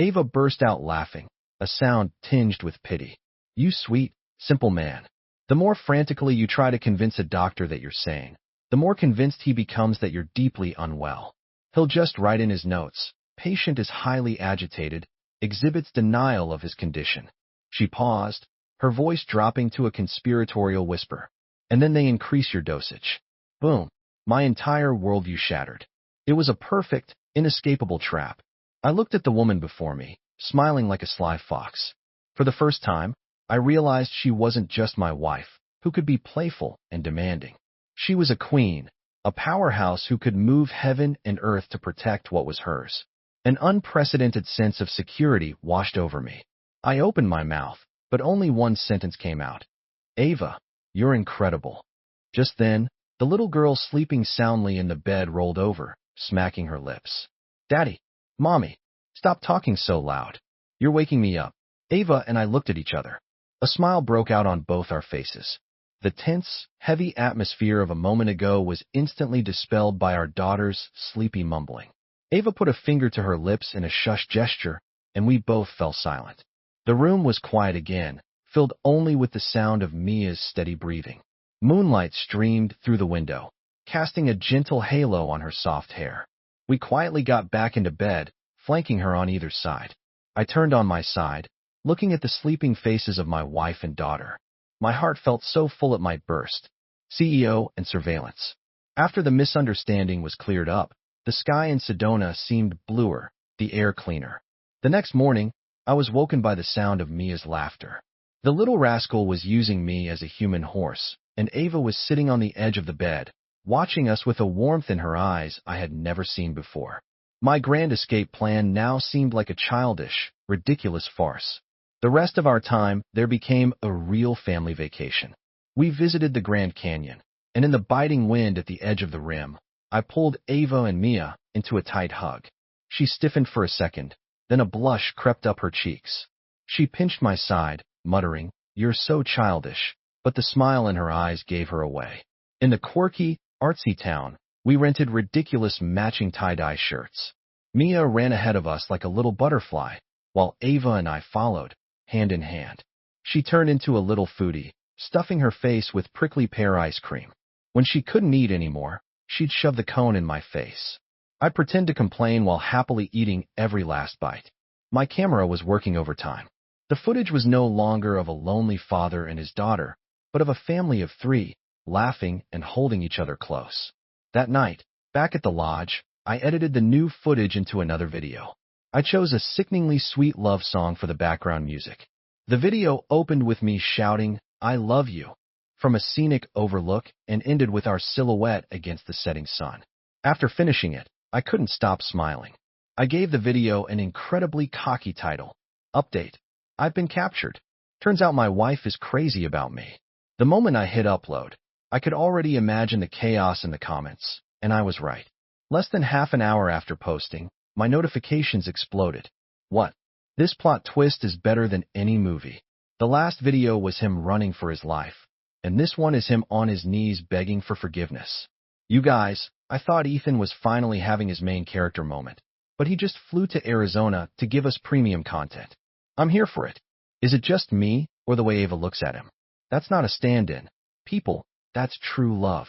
Ava burst out laughing, a sound tinged with pity. You sweet, simple man. The more frantically you try to convince a doctor that you're sane, the more convinced he becomes that you're deeply unwell. He'll just write in his notes, patient is highly agitated, exhibits denial of his condition. She paused, her voice dropping to a conspiratorial whisper. And then they increase your dosage. Boom. My entire worldview shattered. It was a perfect, inescapable trap. I looked at the woman before me, smiling like a sly fox. For the first time, I realized she wasn't just my wife, who could be playful and demanding. She was a queen, a powerhouse who could move heaven and earth to protect what was hers. An unprecedented sense of security washed over me. I opened my mouth, but only one sentence came out. Ava, you're incredible. Just then, the little girl sleeping soundly in the bed rolled over, smacking her lips. Daddy, Mommy, stop talking so loud. You're waking me up. Ava and I looked at each other. A smile broke out on both our faces. The tense, heavy atmosphere of a moment ago was instantly dispelled by our daughter's sleepy mumbling. Ava put a finger to her lips in a shush gesture, and we both fell silent. The room was quiet again, filled only with the sound of Mia's steady breathing. Moonlight streamed through the window, casting a gentle halo on her soft hair. We quietly got back into bed, flanking her on either side. I turned on my side, looking at the sleeping faces of my wife and daughter. My heart felt so full it might burst. CEO and surveillance. After the misunderstanding was cleared up, the sky in Sedona seemed bluer, the air cleaner. The next morning, I was woken by the sound of Mia's laughter. The little rascal was using me as a human horse, and Ava was sitting on the edge of the bed, watching us with a warmth in her eyes I had never seen before. My grand escape plan now seemed like a childish, ridiculous farce. The rest of our time, there became a real family vacation. We visited the Grand Canyon, and in the biting wind at the edge of the rim, I pulled Ava and Mia into a tight hug. She stiffened for a second, then a blush crept up her cheeks. She pinched my side, muttering, "You're so childish," but the smile in her eyes gave her away. In the quirky, artsy town, we rented ridiculous matching tie-dye shirts. Mia ran ahead of us like a little butterfly, while Ava and I followed, hand in hand. She turned into a little foodie, stuffing her face with prickly pear ice cream. When she couldn't eat anymore, she'd shove the cone in my face. I'd pretend to complain while happily eating every last bite. My camera was working overtime. The footage was no longer of a lonely father and his daughter, but of a family of three, laughing and holding each other close. That night, back at the lodge, I edited the new footage into another video. I chose a sickeningly sweet love song for the background music. The video opened with me shouting, I love you, from a scenic overlook and ended with our silhouette against the setting sun. After finishing it, I couldn't stop smiling. I gave the video an incredibly cocky title. Update. I've been captured. Turns out my wife is crazy about me. The moment I hit upload, I could already imagine the chaos in the comments, and I was right. Less than half an hour after posting, my notifications exploded. What? This plot twist is better than any movie. The last video was him running for his life, and this one is him on his knees begging for forgiveness. You guys, I thought Ethan was finally having his main character moment, but he just flew to Arizona to give us premium content. I'm here for it. Is it just me, or the way Ava looks at him? That's not a stand-in. People, that's true love.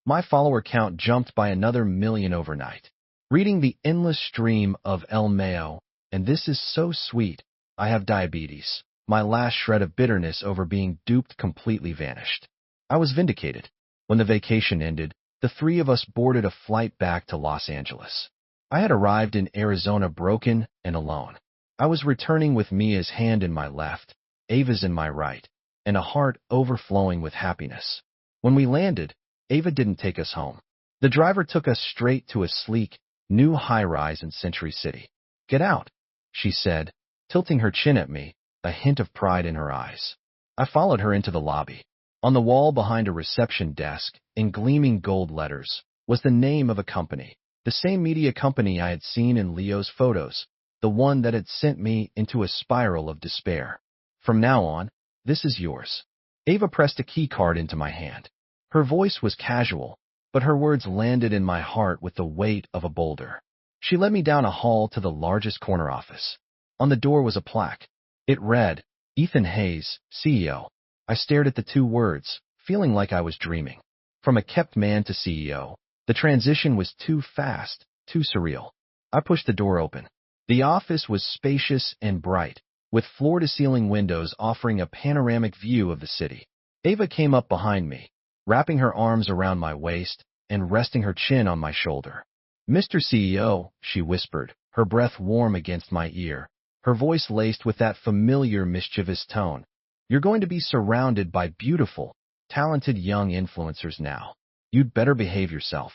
My follower count jumped by another 1 million overnight. Reading the endless stream of El Mayo, and this is so sweet. I have diabetes. My last shred of bitterness over being duped completely vanished. I was vindicated. When the vacation ended, the three of us boarded a flight back to Los Angeles. I had arrived in Arizona broken and alone. I was returning with Mia's hand in my left, Ava's in my right, and a heart overflowing with happiness. When we landed, Ava didn't take us home. The driver took us straight to a sleek, new high-rise in Century City. Get out, she said, tilting her chin at me, a hint of pride in her eyes. I followed her into the lobby. On the wall behind a reception desk, in gleaming gold letters, was the name of a company, the same media company I had seen in Leo's photos, the one that had sent me into a spiral of despair. From now on, this is yours. Ava pressed a key card into my hand. Her voice was casual, but her words landed in my heart with the weight of a boulder. She led me down a hall to the largest corner office. On the door was a plaque. It read, Ethan Hayes, CEO. I stared at the two words, feeling like I was dreaming. From a kept man to CEO, the transition was too fast, too surreal. I pushed the door open. The office was spacious and bright, with floor-to-ceiling windows offering a panoramic view of the city. Ava came up behind me, wrapping her arms around my waist and resting her chin on my shoulder. Mr. CEO, she whispered, her breath warm against my ear, her voice laced with that familiar mischievous tone. You're going to be surrounded by beautiful, talented young influencers now. You'd better behave yourself.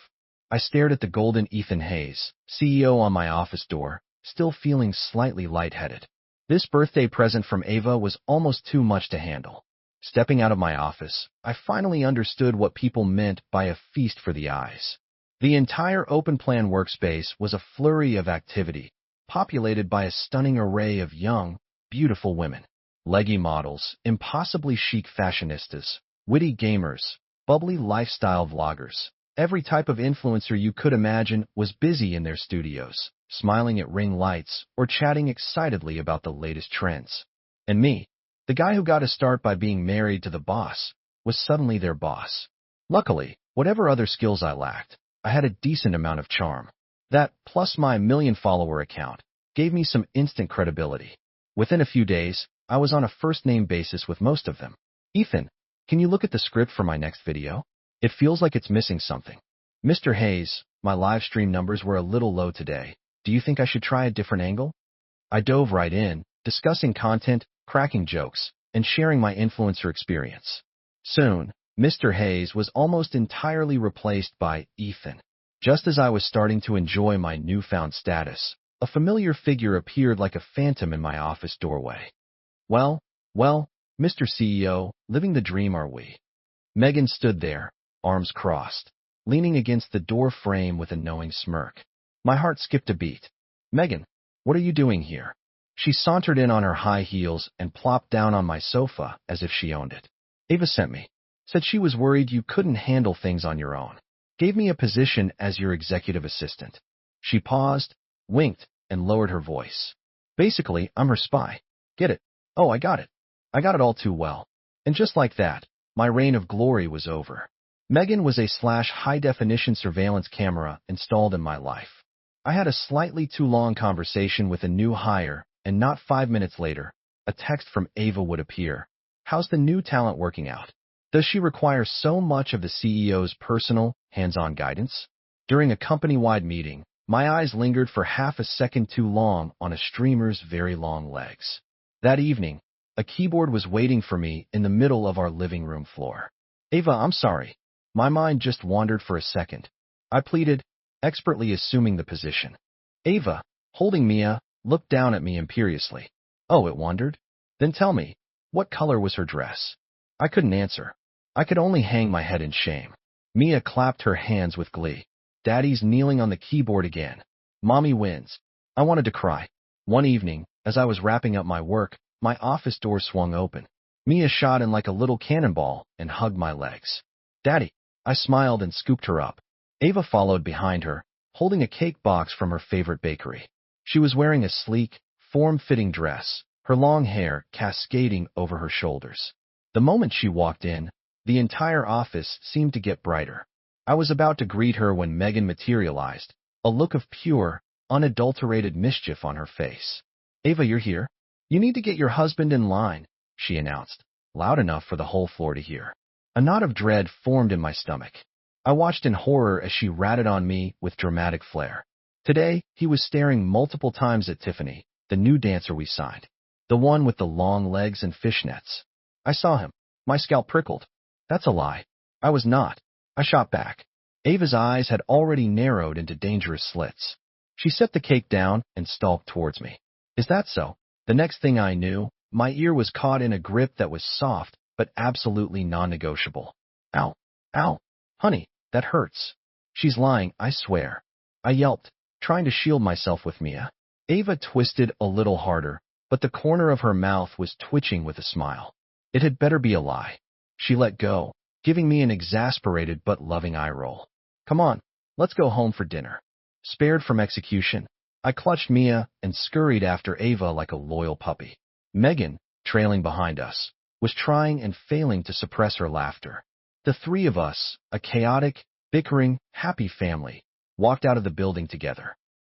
I stared at the golden Ethan Hayes, CEO on my office door, still feeling slightly lightheaded. This birthday present from Ava was almost too much to handle. Stepping out of my office, I finally understood what people meant by a feast for the eyes. The entire open-plan workspace was a flurry of activity, populated by a stunning array of young, beautiful women. Leggy models, impossibly chic fashionistas, witty gamers, bubbly lifestyle vloggers. Every type of influencer you could imagine was busy in their studios, smiling at ring lights or chatting excitedly about the latest trends. And me, the guy who got a start by being married to the boss, was suddenly their boss. Luckily, whatever other skills I lacked, I had a decent amount of charm. That, plus my 1 million follower account, gave me some instant credibility. Within a few days, I was on a first-name basis with most of them. Ethan, can you look at the script for my next video? It feels like it's missing something. Mr. Hayes, my live stream numbers were a little low today. Do you think I should try a different angle? I dove right in, discussing content, cracking jokes, and sharing my influencer experience. Soon, Mr. Hayes was almost entirely replaced by Ethan. Just as I was starting to enjoy my newfound status, a familiar figure appeared like a phantom in my office doorway. Well, Mr. CEO, living the dream are we? Megan stood there, arms crossed, leaning against the door frame with a knowing smirk. My heart skipped a beat. Megan, what are you doing here? She sauntered in on her high heels and plopped down on my sofa as if she owned it. Ava sent me. Said she was worried you couldn't handle things on your own. Gave me a position as your executive assistant. She paused, winked, and lowered her voice. Basically, I'm her spy. Get it? Oh, I got it. I got it all too well. And just like that, my reign of glory was over. Megan was a high-definition surveillance camera installed in my life. I had a slightly too long conversation with a new hire, and not 5 minutes later, a text from Ava would appear. How's the new talent working out? Does she require so much of the CEO's personal, hands-on guidance? During a company-wide meeting, my eyes lingered for half a second too long on a streamer's very long legs. That evening, A keyboard was waiting for me in the middle of our living room floor. Ava, I'm sorry. My mind just wandered for a second. I pleaded, expertly assuming the position. Ava, holding Mia, looked down at me imperiously. Oh, it wandered? Then tell me, what color was her dress? I couldn't answer. I could only hang my head in shame. Mia clapped her hands with glee. Daddy's kneeling on the keyboard again. Mommy wins. I wanted to cry. One evening, as I was wrapping up my work, my office door swung open. Mia shot in like a little cannonball and hugged my legs. Daddy. I smiled and scooped her up. Ava followed behind her, holding a cake box from her favorite bakery. She was wearing a sleek, form-fitting dress, her long hair cascading over her shoulders. The moment she walked in, the entire office seemed to get brighter. I was about to greet her when Megan materialized, a look of pure, unadulterated mischief on her face. Ava, you're here? You need to get your husband in line, she announced, loud enough for the whole floor to hear. A knot of dread formed in my stomach. I watched in horror as she ratted on me with dramatic flair. Today, he was staring multiple times at Tiffany, the new dancer we signed. The one with the long legs and fishnets. I saw him. My scalp prickled. That's a lie. I was not. I shot back. Ava's eyes had already narrowed into dangerous slits. She set the cake down and stalked towards me. Is that so? The next thing I knew, my ear was caught in a grip that was soft, but absolutely non-negotiable. Ow. Ow. Honey, that hurts. She's lying, I swear. I yelped, trying to shield myself with Mia. Ava twisted a little harder, but the corner of her mouth was twitching with a smile. It had better be a lie. She let go, giving me an exasperated but loving eye roll. Come on, let's go home for dinner. Spared from execution, I clutched Mia and scurried after Ava like a loyal puppy. Megan, trailing behind us, was trying and failing to suppress her laughter. The three of us, a chaotic, bickering, happy family, walked out of the building together.